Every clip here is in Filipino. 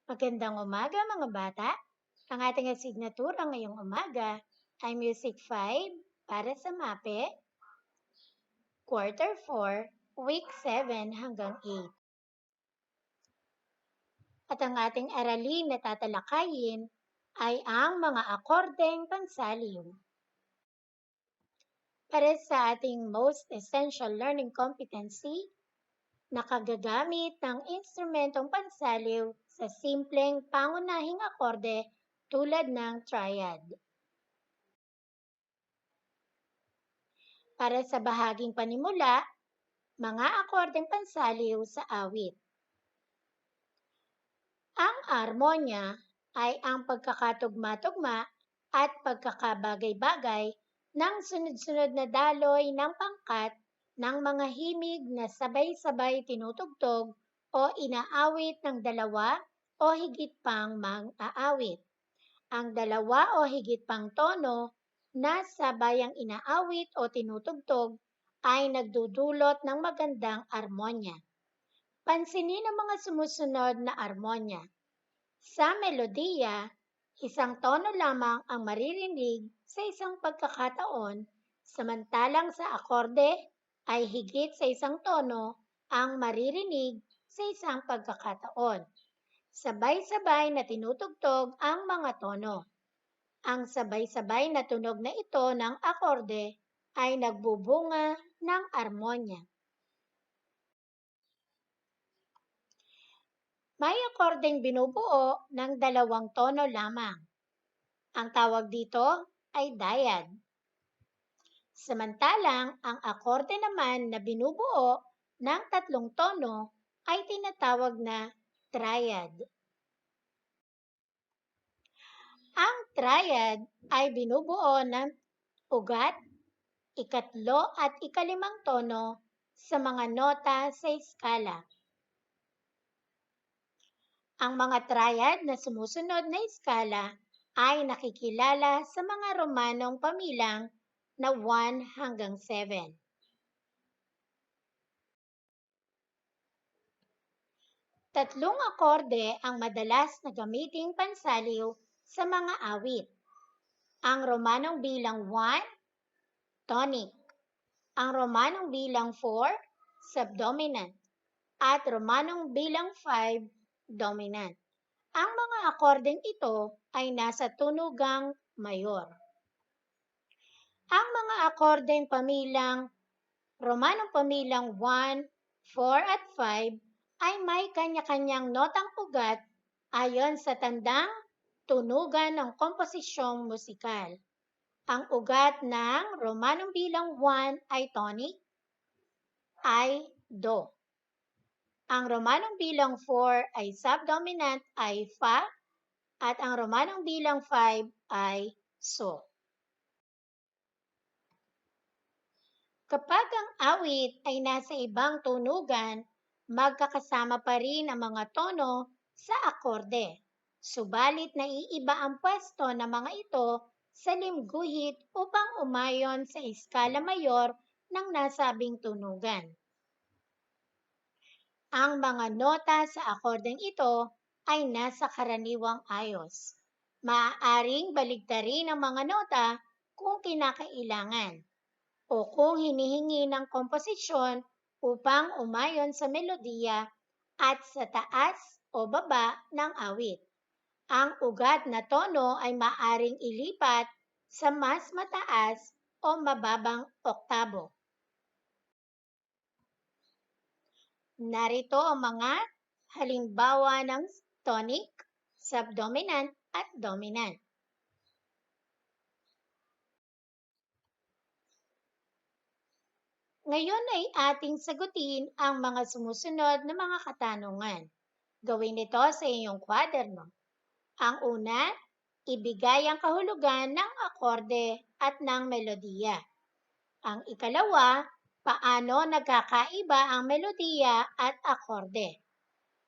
Magandang umaga mga bata. Ang ating asignatura ngayong umaga ay Music 5 para sa MAPE, Quarter 4, Week 7 hanggang 8. At ang ating aralin na tatalakayin ay ang mga akordeng pansaliw. Para sa ating most essential learning competency, nakagagamit ng instrumentong pansaliw sa simpleng pangunahing akorde tulad ng triad. Para sa bahaging panimula, mga akordeng pansaliw sa awit. Ang harmonya ay ang pagkakatugma-tugma at pagkakabagay-bagay ng sunod-sunod na daloy ng pangkat ng mga himig na sabay-sabay tinutugtog o inaawit ng dalawa o higit pang mang-aawit. Ang dalawa o higit pang tono na sabayang inaawit o tinutugtog ay nagdudulot ng magandang armonya. Pansinin ang mga sumusunod na armonya. Sa melodiya, isang tono lamang ang maririnig sa isang pagkakataon, samantalang sa akorde ay higit sa isang tono ang maririnig sa isang pagkakataon. Sabay-sabay na tinutugtog ang mga tono. Ang sabay-sabay na tunog na ito ng akorde ay nagbubunga ng armonya. May akordeng binubuo ng dalawang tono lamang. Ang tawag dito ay dyad. Samantalang ang akorde naman na binubuo ng tatlong tono ay tinatawag na triad. Ang triad ay binubuo ng ugat, ikatlo at ikalimang tono sa mga nota sa eskala. Ang mga triad na sumusunod na eskala ay nakikilala sa mga Romanong pamilang na 1 hanggang 7. Tatlong akorde ang madalas na gamiting pansaliw sa mga awit. Ang Romanong bilang 1, tonic. Ang Romanong bilang 4, subdominant. At Romanong bilang 5, dominant. Ang mga akordeng ito ay nasa tunugang mayor. Ang mga akordeng pamilang Romanong pamilang 1, 4 at 5 ay may kanya-kanyang notang ugat ayon sa tandang tunugan ng komposisyong musikal. Ang ugat ng Romanong bilang 1 ay tonic, ay do. Ang Romanong bilang 4 ay subdominant ay fa, at ang Romanong bilang 5 ay so. Kapag ang awit ay nasa ibang tunugan, magkakasama pa rin ang mga tono sa akorde. Subalit naiiba ang pwesto ng mga ito sa limguhit upang umayon sa eskala mayor ng nasabing tunugan. Ang mga nota sa akordeng ito ay nasa karaniwang ayos. Maaaring baligtarin ang mga nota kung kinakailangan o kung hinihingi ng komposisyon upang umayon sa melodiya at sa taas o baba ng awit. Ang ugat na tono ay maaaring ilipat sa mas mataas o mababang oktabo. Narito ang mga halimbawa ng tonic, subdominant at dominant. Ngayon ay ating sagutin ang mga sumusunod na mga katanungan. Gawin ito sa iyong kwaderno. Ang una, ibigay ang kahulugan ng akorde at ng melodiya. Ang ikalawa, paano nagkakaiba ang melodiya at akorde.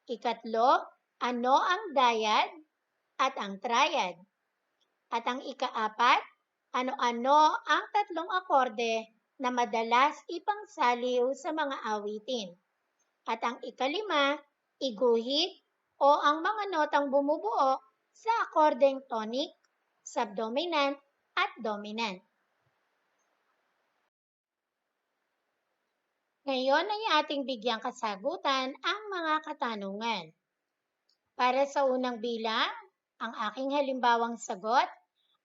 Ikatlo, ano ang dyad at ang triad. At ang ikaapat, ano-ano ang tatlong akorde na madalas ipangsaliw sa mga awitin. At ang ikalima, iguhit o ang mga notang bumubuo sa akordeng tonic, subdominant, at dominant. Ngayon ay ating bigyang kasagutan ang mga katanungan. Para sa unang bilang, ang aking halimbawang sagot,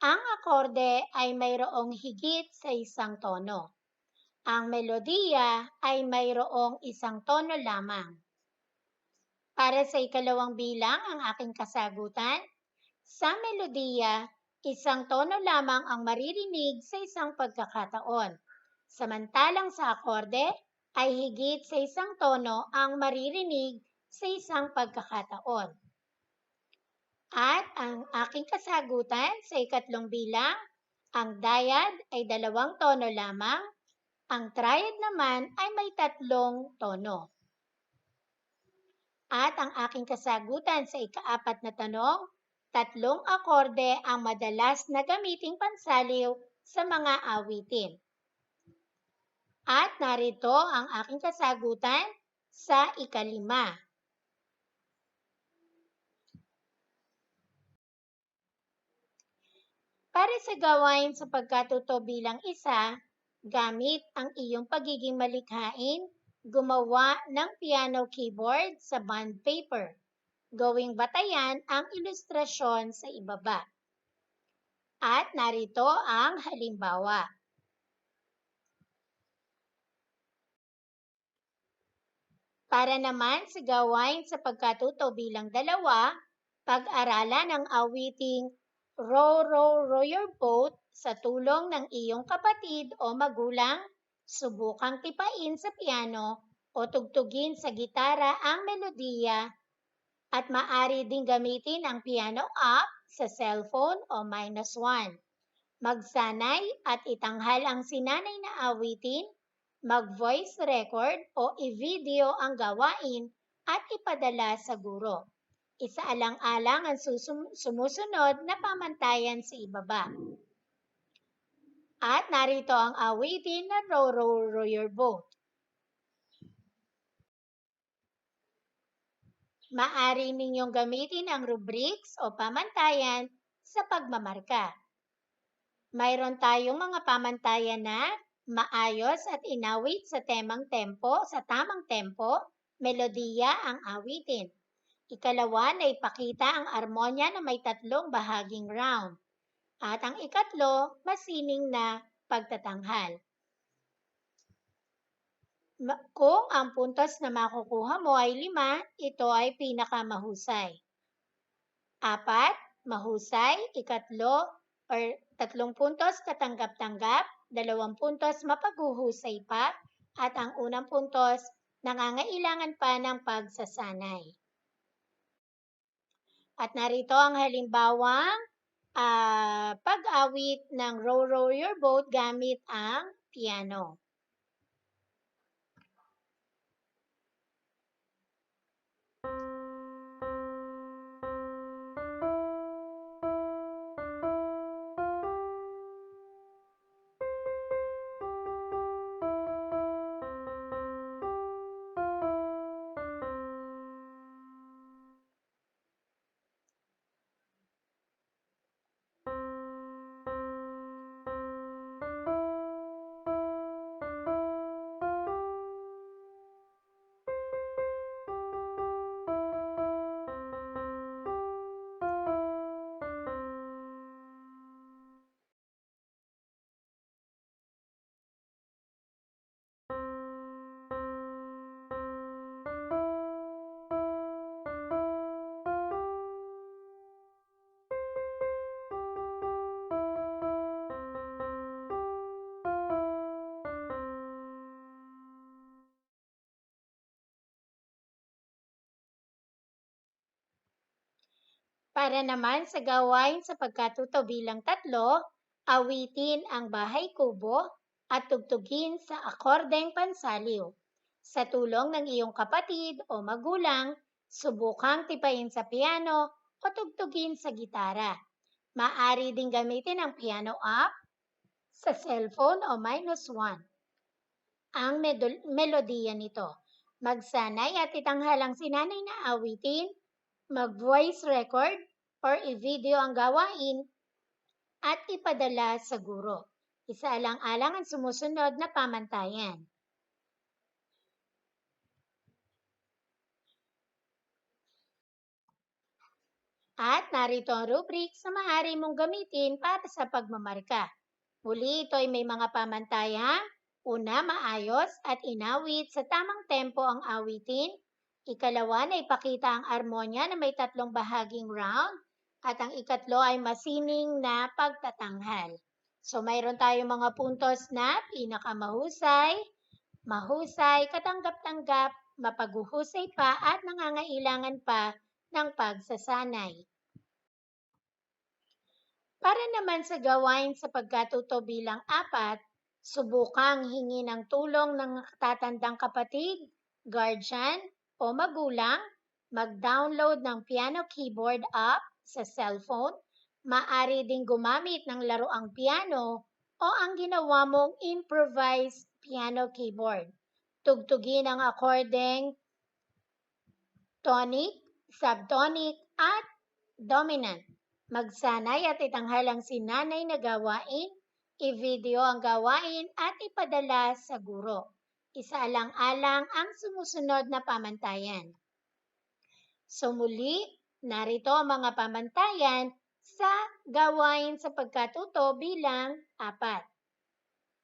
ang akorde ay mayroong higit sa isang tono. Ang melodiya ay mayroong isang tono lamang. Para sa ikalawang bilang, ang aking kasagutan, sa melodiya, isang tono lamang ang maririnig sa isang pagkakataon. Samantalang sa akorde, ay higit sa isang tono ang maririnig sa isang pagkakataon. At ang aking kasagutan sa ikatlong bilang, ang dyad ay 2 tono lamang, ang triad naman ay may 3 tono. At ang aking kasagutan sa ikaapat na tanong, 3 akorde ang madalas na gamiting pansaliw sa mga awitin. At narito ang aking kasagutan sa ikalima. Para sa gawain sa pagkatuto bilang isa, gamit ang iyong pagiging malikhain, gumawa ng piano keyboard sa bond paper. Gawing batayan ang ilustrasyon sa ibaba. At narito ang halimbawa. Para naman sa gawain sa pagkatuto bilang 2, pag-aralan ang awiting Row, Row, Row Your Boat sa tulong ng iyong kapatid o magulang, subukang tipain sa piano o tugtugin sa gitara ang melodiya at maaari ding gamitin ang piano up sa cellphone o -1. Magsanay at itanghal ang sinanay na awitin, mag-voice record o i-video ang gawain at ipadala sa guro. Isaalang-alang ang sumusunod na pamantayan sa ibaba. At narito ang awitin na Row, Row, Row Your Boat. Maaari ninyong gamitin ang rubrics o pamantayan sa pagmamarka. Mayroon tayong mga pamantayan na maayos at inawit sa tamang tempo, melodiya ang awitin. Ikalawa na ipakita ang armonya na may 3 bahaging round. At ang ikatlo, masining na pagtatanghal. Kung ang puntos na makukuha mo ay 5, ito ay pinakamahusay. 4, mahusay. Ikatlo, or 3 puntos katanggap-tanggap, 2 puntos mapaghuhusay pa, at ang unang puntos nangangailangan pa ng pagsasanay. At narito ang halimbawang pag-awit ng Row, Row Your Boat gamit ang piano. Para naman sa gawain sa pagkatuto bilang 3, awitin ang Bahay Kubo at tugtugin sa akordeng pansaliw. Sa tulong ng iyong kapatid o magulang, subukang tipain sa piano o tugtugin sa gitara. Maaari ding gamitin ang piano up sa cellphone o -1. Ang melodiya nito. Magsanay at itanghal ang sinanay na awitin, mag-voice record or i-video ang gawain at ipadala sa guro. Isaalang-alang ang sumusunod na pamantayan. At narito ang rubrics na maaari mong gamitin para sa pagmamarka. Muli, ito ay may mga pamantayan. Una, maayos at inawit sa tamang tempo ang awitin. Ikalawa, na ipakita ang armonya na may 3 bahaging round. At ang ikatlo ay masining na pagtatanghal. So mayroon tayong mga puntos na pinakamahusay, mahusay, katanggap-tanggap, mapaguhusay pa at nangangailangan pa ng pagsasanay. Para naman sa gawain sa pagkatuto bilang 4, subukang hingi ng tulong ng katatandang kapatid, guardian, o magulang, mag-download ng piano keyboard app sa cellphone, maaari ding gumamit ng laruang piano o ang ginawa mong improvised piano keyboard. Tugtugin ang akordeng tonic, subtonic, at dominant. Magsanay at itanghal ang sinanay na gawain, i-video ang gawain at ipadala sa guro. Isaalang-alang ang sumusunod na pamantayan. So muli, narito ang mga pamantayan sa gawain sa pagkatuto bilang 4.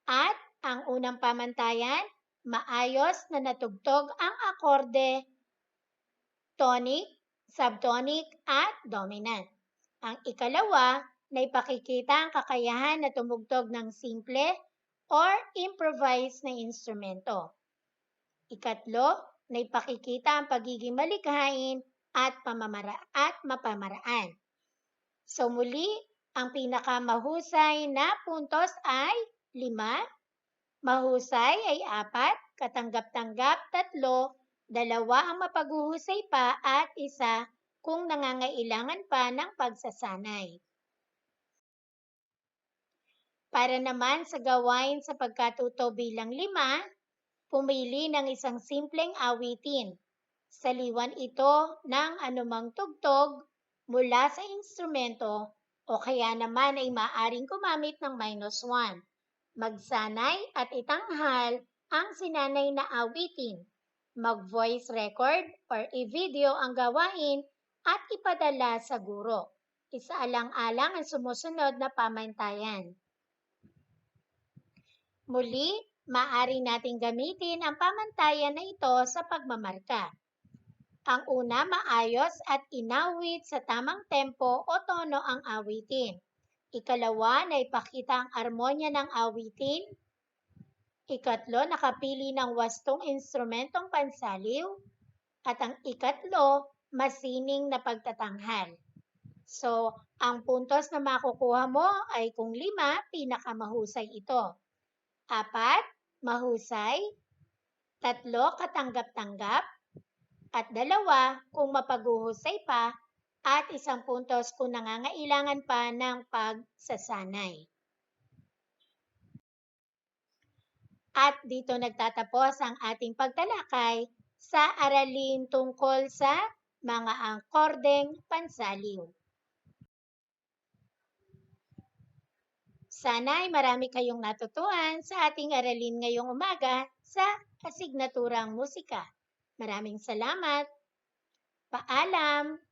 At ang unang pamantayan, maayos na natugtog ang akorde tonic, subtonic, at dominant. Ang ikalawa, na ipakikita ang kakayahan na tumugtog ng simple or improvised na instrumento. Ikatlo, na ipakikita ang pagiging malikhain at mapamaraan. So muli, ang pinakamahusay na puntos ay 5, mahusay ay 4, katanggap-tanggap 3, 2 ang mapaguhusay pa at 1 kung nangangailangan pa ng pagsasanay. Para naman sa gawain sa pagkatuto bilang 5, pumili ng isang simpleng awitin. Saliwan ito ng anumang tugtog mula sa instrumento o kaya naman ay maaaring gumamit ng -1. Magsanay at itanghal ang sinanay na awitin. Mag-voice record or i-video ang gawain at ipadala sa guro. Isaalang-alang ang sumusunod na pamantayan. Muli, maaari nating gamitin ang pamantayan na ito sa pagmamarka. Ang una, maayos at inawit sa tamang tempo o tono ang awitin. Ikalawa, na ipakita ang armonya ng awitin. Ikatlo, nakapili ng wastong instrumentong pansaliw. At ang ikatlo, masining na pagtatanghal. So, ang puntos na makukuha mo ay kung 5, pinakamahusay ito. 4, mahusay. 3, katanggap-tanggap. At 2, kung mapaguhusay pa. At 1 puntos kung nangangailangan pa ng pagsasanay. At dito nagtatapos ang ating pagtalakay sa aralin tungkol sa mga akordeng pansaliw. Sana ay marami kayong natutuhan sa ating aralin ngayong umaga sa asignaturang musika. Maraming salamat. Paalam!